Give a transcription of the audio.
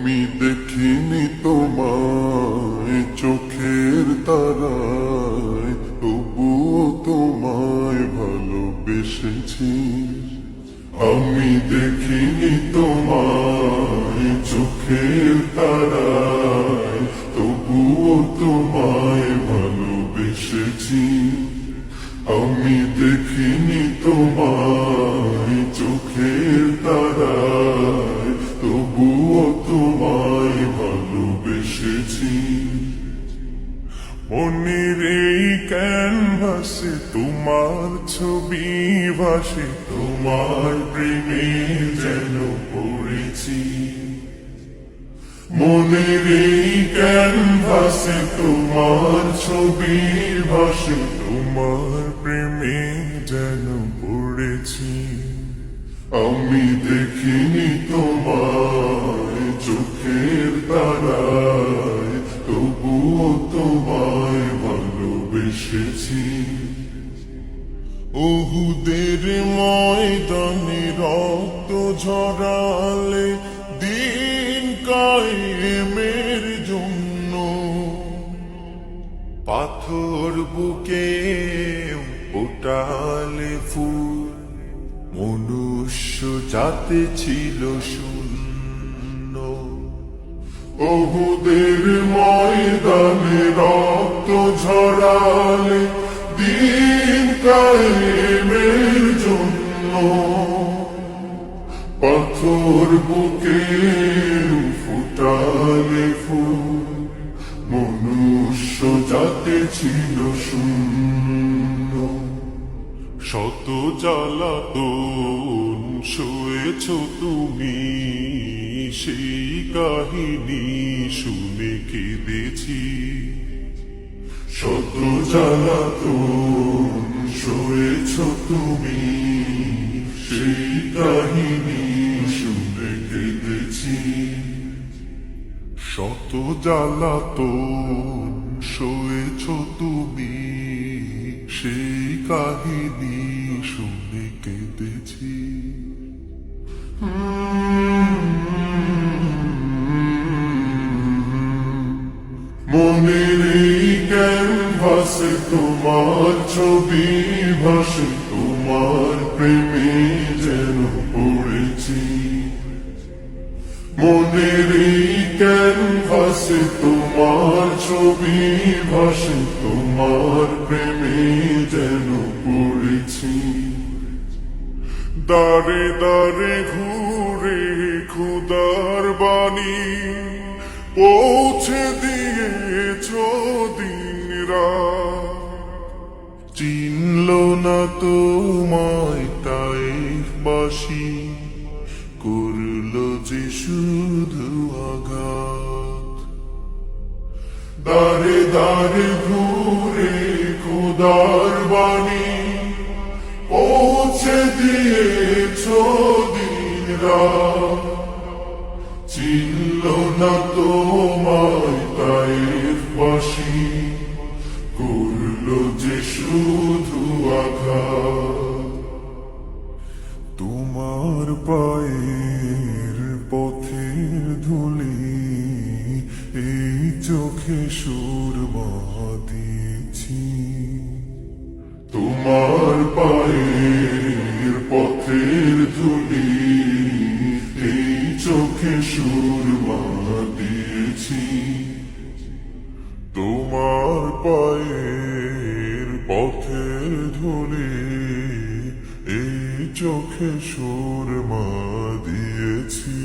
আমি দেখিনি তোমায় চোখের তারায়, তবুও তোমায় ভালোবেসেছি। আমি দেখিনি তোমায় চোখের তারায়, তবুও তোমায় ভালোবেসেছি। আমি দেখিনি তোমায় চোখের তারায়, তবুও তোমায় ভালোবেসেছি। মনের এই ক্যানভাসে তোমার ছবি ভাসে, তোমার প্রেমে যেন পড়েছি। মনের এই ক্যানভাসে তোমার ছবি ভাসে, তোমার প্রেমে যেন পড়েছি। আমি দেখিনি তোমায় চোখের তারায়, তবুও তোমায় ভালোবেসেছি। উহুদের ময়দানে রক্ত ঝরালে দিন কায়েমের জন্য, পাথর বুকে ফোটালে ফুল, মনুষ্য জাতি ছিল শূন্য। উহুদের ময়দানে রক্ত ঝরালে দিন কায়েমের জন্য, পাথর বুকে ফুটালে ফুল, মনুষ্য জাতি ছিল শূন্য। শত জ্বালাতন সয়েছ তুমি, সেই কাহিনী শুনে কেঁদেছি। শত জ্বালাতন সয়েছ তুমি, সেই কাহিনী শুনে কেঁদেছি। শত জ্বালাতন সয়েছ তুমি, সেই কাহিনী শুনে কেঁদেছি। মনের এই ক্যানভাসে তোমার ছবি ভাসে, তোমার প্রেমে যেন পড়েছি। মনের এই ক্যানভাসে তোমার ছবি ভাসে, তোমার প্রেমে যেন পড়েছি। দাঁড়ে দাঁড়ে ঘুরে খুদার বাণী পৌঁছে দিয়েছ দিন রাত। চিনল না তোমায় তাইফবাসী, করল যে শুধু আঘাত। দাঁড়ে দাঁড়ে ঘুরে খোদার বাণী পৌঁছে দিয়েছ দিন রাত। চিনল না তোমায় তাইফবাসী, করল যে শুধু আঘাত। তোমার পায়ের পথের ধুলি এই চোখে সুরমা দিয়েছি। তোমার পায়ের পথের ধুলি এই চোখে সুরমা দিয়েছি। তোমার পায়ের পথের ধুলি এই চোখে সুরমা দিয়েছি।